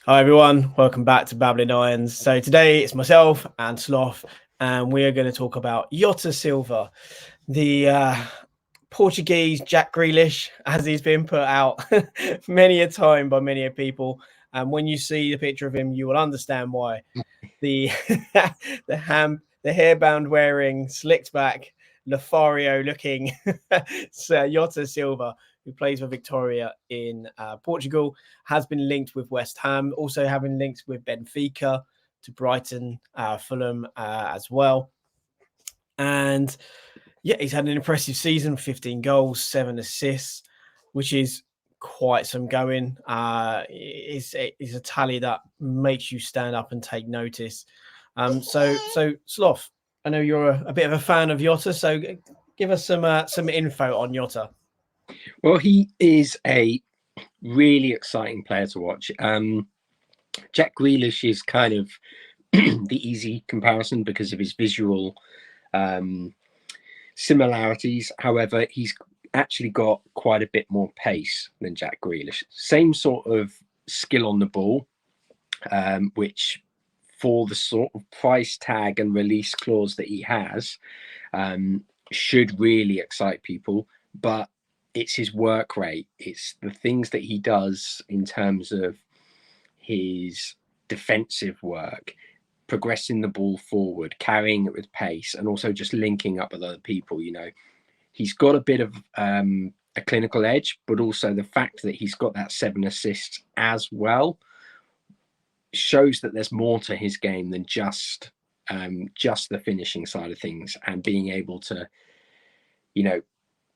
Hi everyone, welcome back to Babbling Irons. So today it's myself and Sloth, and we are going to talk about Jota Silva, the Portuguese Jack Grealish, as he's been put out many a time by many a people. And when you see the picture of him, you will understand why. The the hairband wearing, slicked back, Lothario looking Jota Silva, who plays for Victoria in Portugal, has been linked with West Ham, also having links with Benfica, to Brighton, Fulham as well. And yeah, he's had an impressive season, 15 goals, 7 assists, which is quite some going. Is a tally that makes you stand up and take notice. So Sloth, I know you're a bit of a fan of Jota, so give us some info on Jota. Well, he is a really exciting player to watch. Jack Grealish is kind of the easy comparison because of his visual similarities. However, he's actually got quite a bit more pace than Jack Grealish. Same sort of skill on the ball, which for the sort of price tag and release clause that he has, should really excite people. But it's his work rate. It's the things that he does in terms of his defensive work, progressing the ball forward, carrying it with pace, and also just linking up with other people. He's got a bit of a clinical edge, but also the fact that he's got that 7 assists as well shows that there's more to his game than just the finishing side of things and being able to,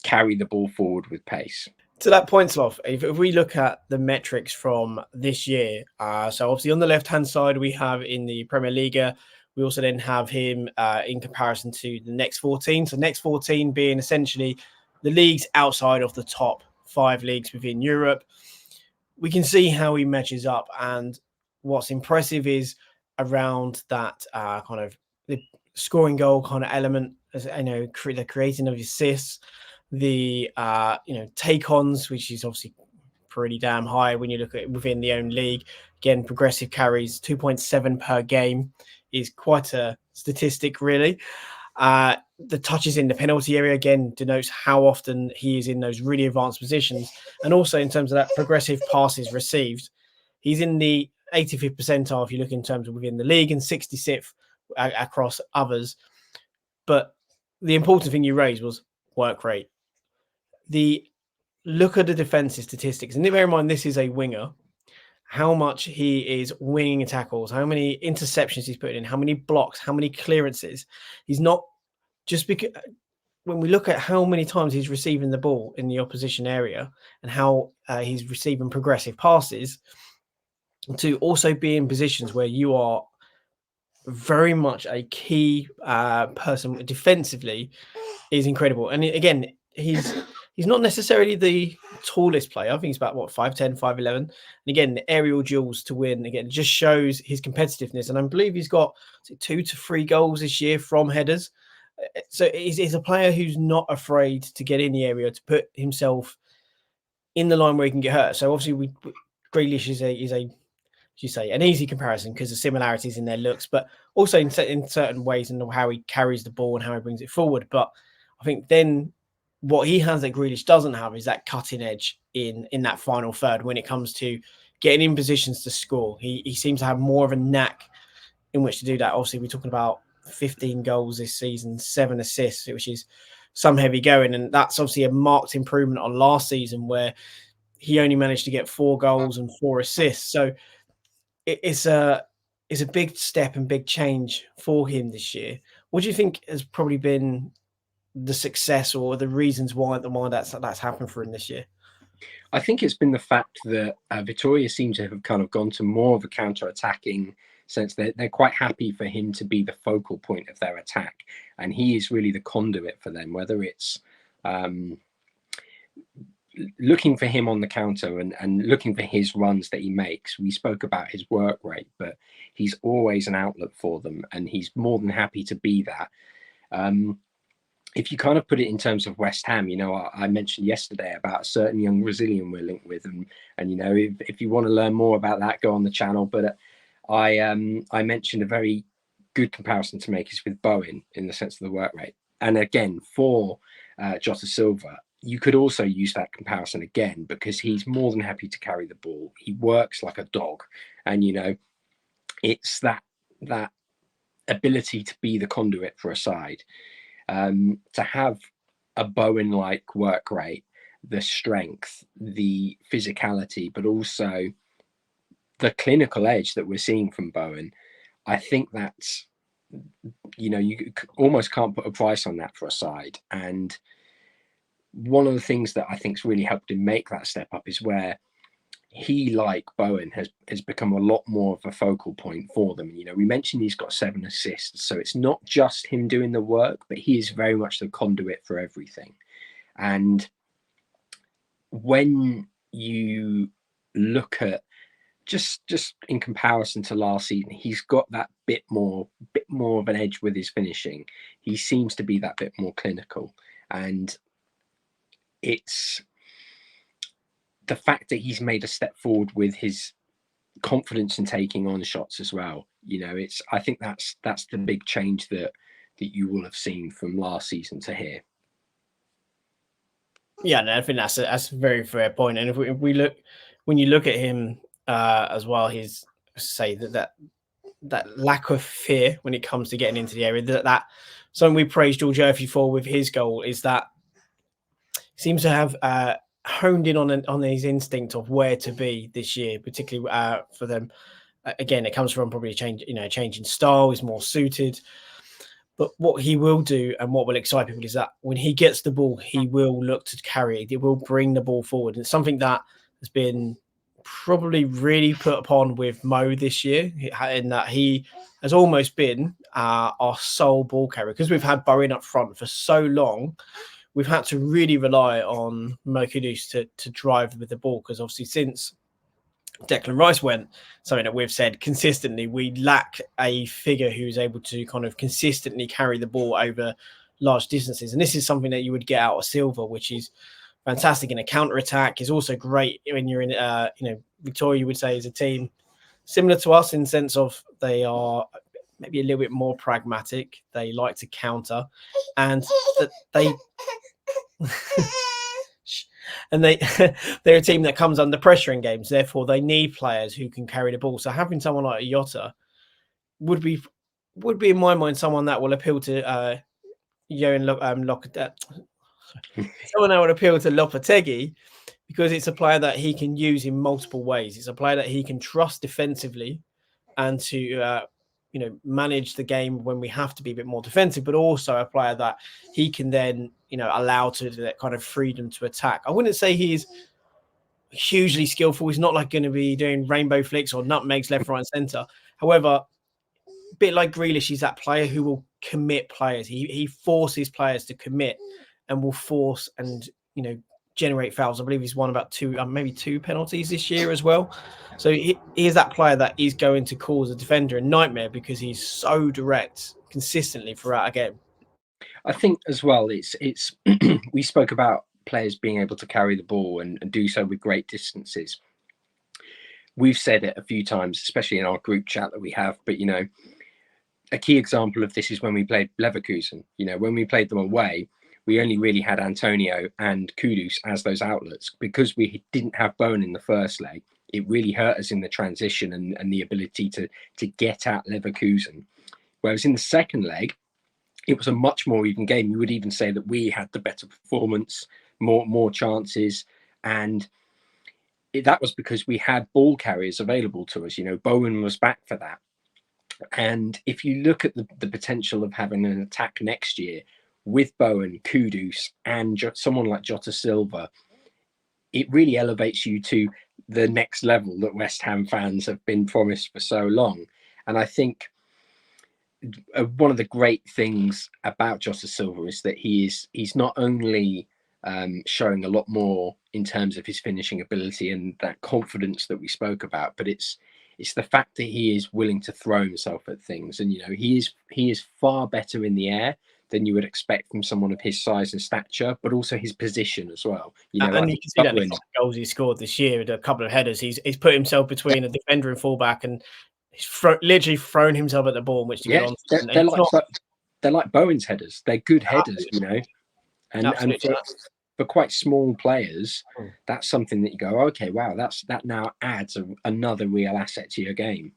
carry the ball forward with pace. To that point, Sloth, if we look at the metrics from this year, so obviously on the left-hand side, we have in the Premier League, we also then have him in comparison to the next 14. So next 14 being essentially the leagues outside of the top 5 leagues within Europe. We can see how he matches up. And what's impressive is around that kind of the scoring goal kind of element, as the creating of assists, the take-ons, which is obviously pretty damn high when you look at it within the own league. Again, progressive carries 2.7 per game is quite a statistic, really. The touches in the penalty area again denotes how often he is in those really advanced positions, and also in terms of that progressive passes received, he's in the 85th percentile if you look in terms of within the league and 66th across others. But the important thing you raised was work rate. The look at the defensive statistics, and bear in mind this is a winger. How much he is winning tackles, how many interceptions he's putting in, how many blocks, how many clearances. He's not just because when we look at how many times he's receiving the ball in the opposition area and how he's receiving progressive passes, to also be in positions where you are very much a key person defensively is incredible. And again, he's not necessarily the tallest player. I think he's about 5'10", 5'11". And again, the aerial duels to win again just shows his competitiveness. And I believe he's got 2 to 3 goals this year from headers. So he's a player who's not afraid to get in the area to put himself in the line where he can get hurt. So obviously, Grealish is a you say an easy comparison because of similarities in their looks, but also in certain ways in how he carries the ball and how he brings it forward. But I think then what he has that Grealish doesn't have is that cutting edge in that final third when it comes to getting in positions to score. He seems to have more of a knack in which to do that. Obviously, we're talking about 15 goals this season, 7 assists, which is some heavy going, and that's obviously a marked improvement on last season where he only managed to get 4 goals and 4 assists. So it's a big step and big change for him this year. What do you think has probably been the success or the reasons why that's happened for him this year? I think it's been the fact that Victoria seem to have kind of gone to more of a counter-attacking sense. They're quite happy for him to be the focal point of their attack, and he is really the conduit for them, whether it's looking for him on the counter and looking for his runs that he makes. We spoke about his work rate, but he's always an outlet for them, and he's more than happy to be that. if you kind of put it in terms of West Ham, I mentioned yesterday about a certain young Brazilian we're linked with, and if you want to learn more about that, go on the channel. But I mentioned a very good comparison to make is with Bowen in the sense of the work rate, and again for Jota Silva, you could also use that comparison again because he's more than happy to carry the ball. He works like a dog, and it's that ability to be the conduit for a side. To have a Bowen-like work rate, the strength, the physicality, but also the clinical edge that we're seeing from Bowen, I think that's, you almost can't put a price on that for a side. And one of the things that I think's really helped him make that step up is where he, like Bowen, has become a lot more of a focal point for them. We mentioned he's got 7 assists, so it's not just him doing the work, but he is very much the conduit for everything. And when you look at just in comparison to last season, he's got that bit more of an edge with his finishing. He seems to be that bit more clinical, and it's the fact that he's made a step forward with his confidence in taking on shots as well. I think that's the big change that you will have seen from last season to here. Yeah, no, I think that's a very fair point. And if we look, when you look at him as well, he's say that lack of fear when it comes to getting into the area. That something we praised George Murphy for with his goal is that he seems to have honed in on his instinct of where to be this year, particularly for them. Again, it comes from probably a change in style. He's more suited. But what he will do and what will excite people is that when he gets the ball, he will look to carry it. It will bring the ball forward. And it's something that has been probably really put upon with Mo this year, in that he has almost been our sole ball carrier. Because we've had Bowen up front for so long, we've had to really rely on Mo Kudus to drive with the ball. Because obviously since Declan Rice went, something that we've said consistently, we lack a figure who's able to kind of consistently carry the ball over large distances. And this is something that you would get out of Silva, which is fantastic in a counter attack. Is also great when you're in, Victoria, you would say, is a team similar to us in the sense of they are maybe a little bit more pragmatic. They like to counter, and they and they're a team that comes under pressure in games. Therefore, they need players who can carry the ball. So having someone like Jota would be in my mind someone that will appeal to someone that would appeal to Lopetegui, because it's a player that he can use in multiple ways. It's a player that he can trust defensively and to manage the game when we have to be a bit more defensive, but also a player that he can then allow to that kind of freedom to attack. I wouldn't say he's hugely skillful. He's not like going to be doing rainbow flicks or nutmegs left, right, and center. However, a bit like Grealish, he's that player who will commit players. He forces players to commit and will force and generate fouls. I believe he's won about maybe 2 penalties this year as well. So he is that player that is going to cause a defender a nightmare because he's so direct consistently throughout a game. I think as well, it's we spoke about players being able to carry the ball and do so with great distances. We've said it a few times, especially in our group chat that we have, but a key example of this is when we played Leverkusen. When we played them away, we only really had Antonio and Kudus as those outlets because we didn't have Bowen in the first leg. It really hurt us in the transition and the ability to get at Leverkusen. Whereas in the second leg, it was a much more even game. You would even say that we had the better performance, more chances, and that was because we had ball carriers available to us. Bowen was back for that. And if you look at the potential of having an attack next year with Bowen, Kudus, and someone like Jota Silva, it really elevates you to the next level that West Ham fans have been promised for so long. And I think one of the great things about Jota Silva is that he's not only showing a lot more in terms of his finishing ability and that confidence that we spoke about, but it's the fact that he is willing to throw himself at things. And he is far better in the air than you would expect from someone of his size and stature, but also his position as well. You know, And I you think can see that in the Bowen, couple of goals he scored this year with a couple of headers. He's put himself between a defender and fullback, and he's literally thrown himself at the ball in which to get yeah, on. they're, And they're it's like not they're like Bowen's headers. They're good headers, you absolutely, know, and absolutely. for quite small players, Mm. that's something that you go, okay, wow, that now adds another real asset to your game.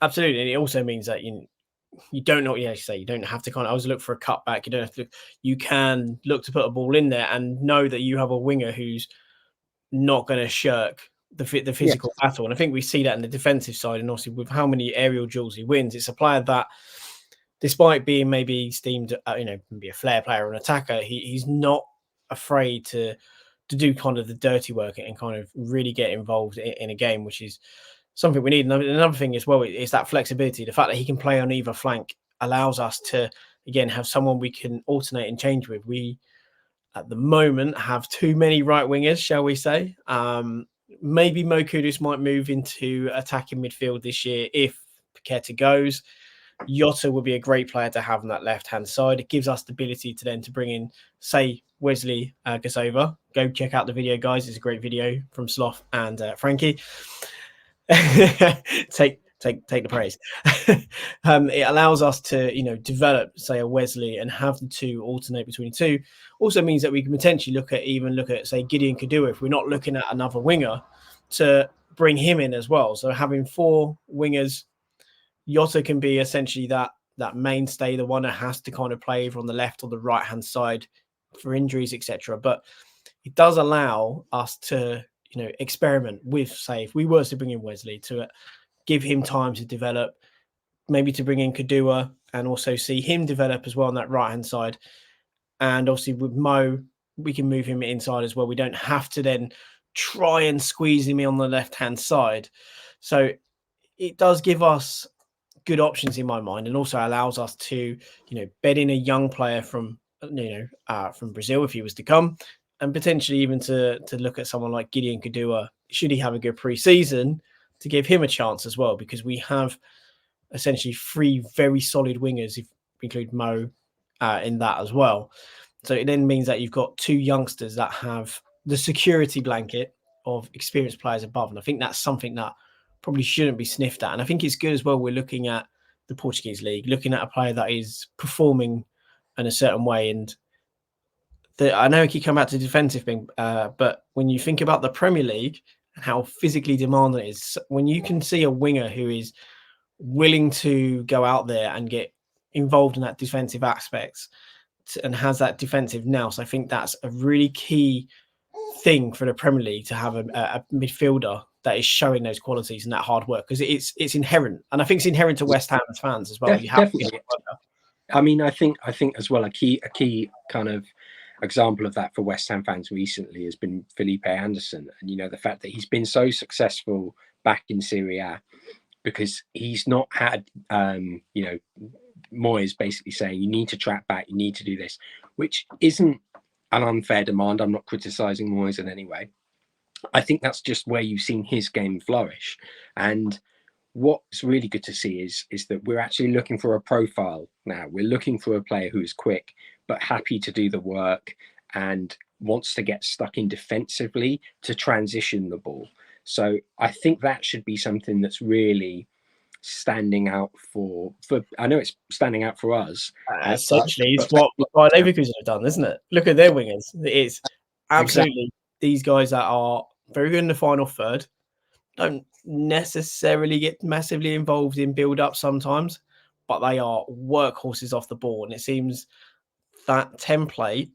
Absolutely, and it also means that you don't know. Yeah, you say you don't have to kind of always look for a cutback. You don't have to. You can look to put a ball in there and know that you have a winger who's not going to shirk the Yeah, physical battle. And I think we see that in the defensive side, and obviously with how many aerial duels he wins, it's a player that, despite being maybe steamed, maybe a flair player or an attacker, he's not afraid to do kind of the dirty work and kind of really get involved in a game, which is something we need. Another thing as well is that flexibility. The fact that he can play on either flank allows us to, again, have someone we can alternate and change with. We, at the moment, have too many right wingers, shall we say. Maybe Mo Kudus might move into attacking midfield this year if Paqueta goes. Jota would be a great player to have on that left-hand side. It gives us the ability to then to bring in, say, Wesley Gasova. Go check out the video, guys. It's a great video from Sloth and Frankie. take the praise. It allows us to develop, say, a Wesley and have the two alternate between the two. Also means that we can potentially look at say Gideon Kadua if we're not looking at another winger to bring him in as well. So having four wingers, Jota can be essentially that mainstay, the one that has to kind of play either on the left or the right hand side for injuries, etc. But it does allow us to experiment with, say, if we were to bring in Wesley, to give him time to develop, maybe to bring in Kadua and also see him develop as well on that right hand side. And obviously with Mo, we can move him inside as well. We don't have to then try and squeeze him in on the left hand side. So it does give us good options in my mind, and also allows us to bed in a young player from from Brazil if he was to come, and potentially even to look at someone like Gideon Kadua should he have a good pre-season, to give him a chance as well, because we have essentially three very solid wingers if we include Mo in that as well. So it then means that you've got two youngsters that have the security blanket of experienced players above, and I think that's something that probably shouldn't be sniffed at. And I think it's good as well. We're looking at the Portuguese league, looking at a player that is performing in a certain way. And I know I keep coming back to the defensive thing, but when you think about the Premier League and how physically demanding it is, when you can see a winger who is willing to go out there and get involved in that defensive aspects and has that defensive nous, I think that's a really key thing for the Premier League, to have a midfielder that is showing those qualities and that hard work, because it's inherent, and I think it's inherent to West Ham fans as well. You have definitely. I mean, I think as well, a key kind of example of that for West Ham fans recently has been Felipe Anderson, and the fact that he's been so successful back in Serie A, because he's not had Moyes basically saying you need to track back, you need to do this, which isn't an unfair demand. I'm not criticizing Moyes in any way. I think that's just where you've seen his game flourish. And what's really good to see is that we're actually looking for a profile now. We're looking for a player who is quick, but happy to do the work and wants to get stuck in defensively to transition the ball. So I think that should be something that's really standing out for I know it's standing out for us. Essentially, it's what Leverkusen have done, isn't it? Look at their wingers. It's absolutely these guys that are very good in the final third, don't necessarily get massively involved in build-up sometimes, but they are workhorses off the ball. And it seems that template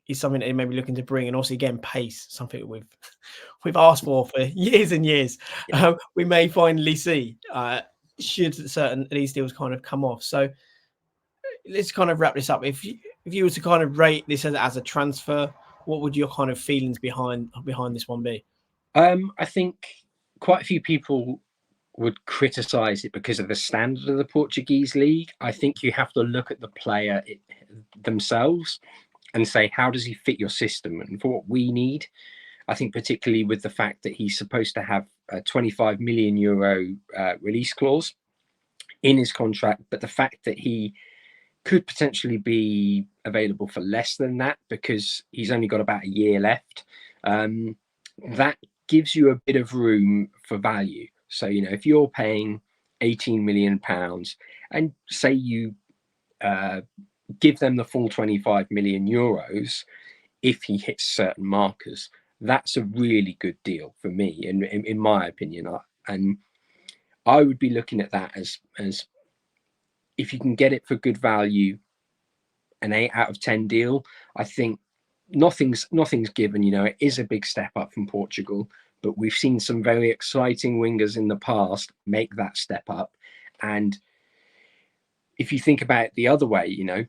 is something that they may be looking to bring. And also, again, pace, something we've asked for years and years. Yeah. We may finally see should certain of these deals kind of come off. So let's kind of wrap this up. If you were to kind of rate this as a transfer, what would your kind of feelings behind this one be? I think quite a few people would criticize it because of the standard of the Portuguese league. I think you have to look at the player themselves and say, how does he fit your system? And for what we need, I think particularly with the fact that he's supposed to have a 25 million euro release clause in his contract, but the fact that he could potentially be available for less than that because he's only got about a year left. That gives you a bit of room for value. So, you know, if you're paying £18 million and say you give them the full 25 million euros, if he hits certain markers, that's a really good deal for me, in my opinion. And I would be looking at that as if you can get it for good value, an 8 out of 10 deal. I think nothing's given. You know, it is a big step up from Portugal, but we've seen some very exciting wingers in the past make that step up. And if you think about it the other way, you know,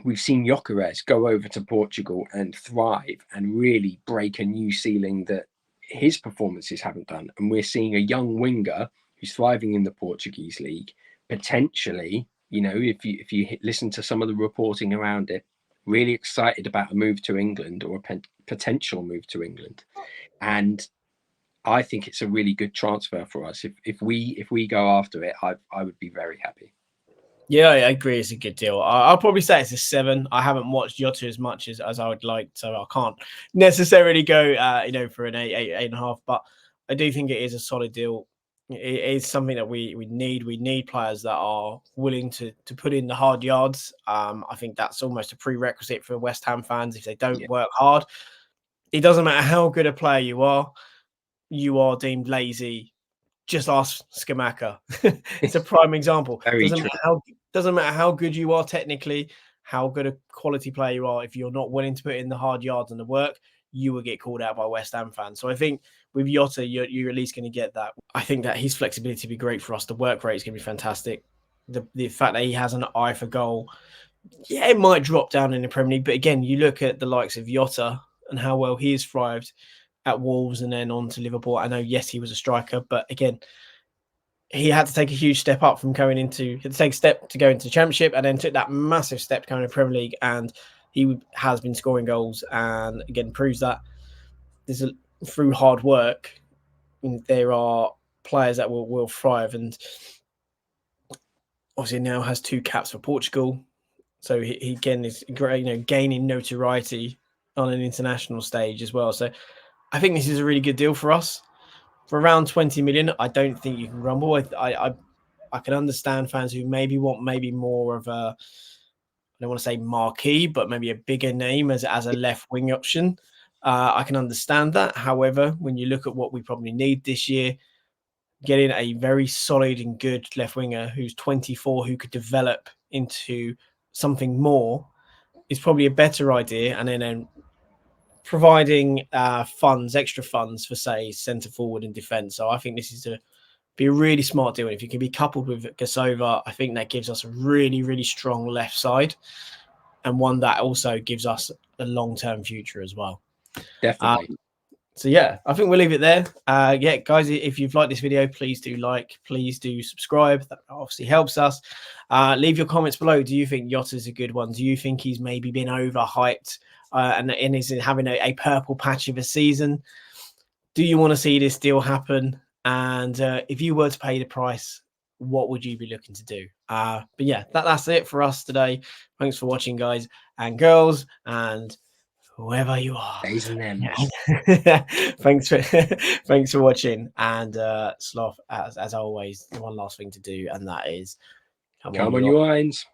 we've seen Gyökeres go over to Portugal and thrive and really break a new ceiling that his performances haven't done. And we're seeing a young winger who's thriving in the Portuguese league, potentially, you know, if you listen to some of the reporting around it, really excited about a move to England or a potential move to England. And I think it's a really good transfer for us. If we go after it, I would be very happy. Yeah, I agree. It's a good deal. I'll probably say it's a 7. I haven't watched Jota as much as I would like, so I can't necessarily go, you know, for an 8.5. But I do think it is a solid deal. It is something that we need. We need players that are willing to put in the hard yards. I think that's almost a prerequisite for West Ham fans. If they don't work hard, it doesn't matter how good a player you are deemed lazy. Just ask Skamaka. It's a prime example. Doesn't matter how good you are technically, how good a quality player you are. If you're not willing to put in the hard yards and the work, you will get called out by West Ham fans. So I think with Jota, you're at least going to get that. I think that his flexibility will be great for us. The work rate is going to be fantastic. The fact that he has an eye for goal, yeah, it might drop down in the Premier League. But again, you look at the likes of Jota and how well he has thrived at Wolves and then on to Liverpool. I know, yes, he was a striker, but again, he had to take a huge step up from going into, he had to take a step to go into the Championship and then took that massive step going to the Premier League. And he has been scoring goals and again proves that through hard work, there are players that will thrive. And obviously now has 2 caps for Portugal. So he again is great, you know, gaining notoriety on an international stage as well. So I think this is a really good deal for us. For around 20 million, I don't think you can rumble. I can understand fans who maybe want more of a, I don't want to say marquee, but maybe a bigger name as a left wing option. I can understand that. However, when you look at what we probably need this year, getting a very solid and good left winger who's 24, who could develop into something more, is probably a better idea. And then providing extra funds for, say, centre forward and defence. So I think this is be a really smart deal. And if you can be coupled with Gasova, I think that gives us a really, really strong left side and one that also gives us a long-term future as well. Definitely. So yeah, I think we'll leave it there. Yeah, guys, if you've liked this video, please do like, please do subscribe. That obviously helps us. Leave your comments below. Do you think Jota's a good one? Do you think he's maybe been overhyped and is having a purple patch of a season? Do you want to see this deal happen? And if you were to pay the price, what would you be looking to do? But yeah, that's it for us today. Thanks for watching, guys and girls, and whoever you are. Days and them. Thanks for watching. And Sloth, as always, one last thing to do, and that is come on your lines.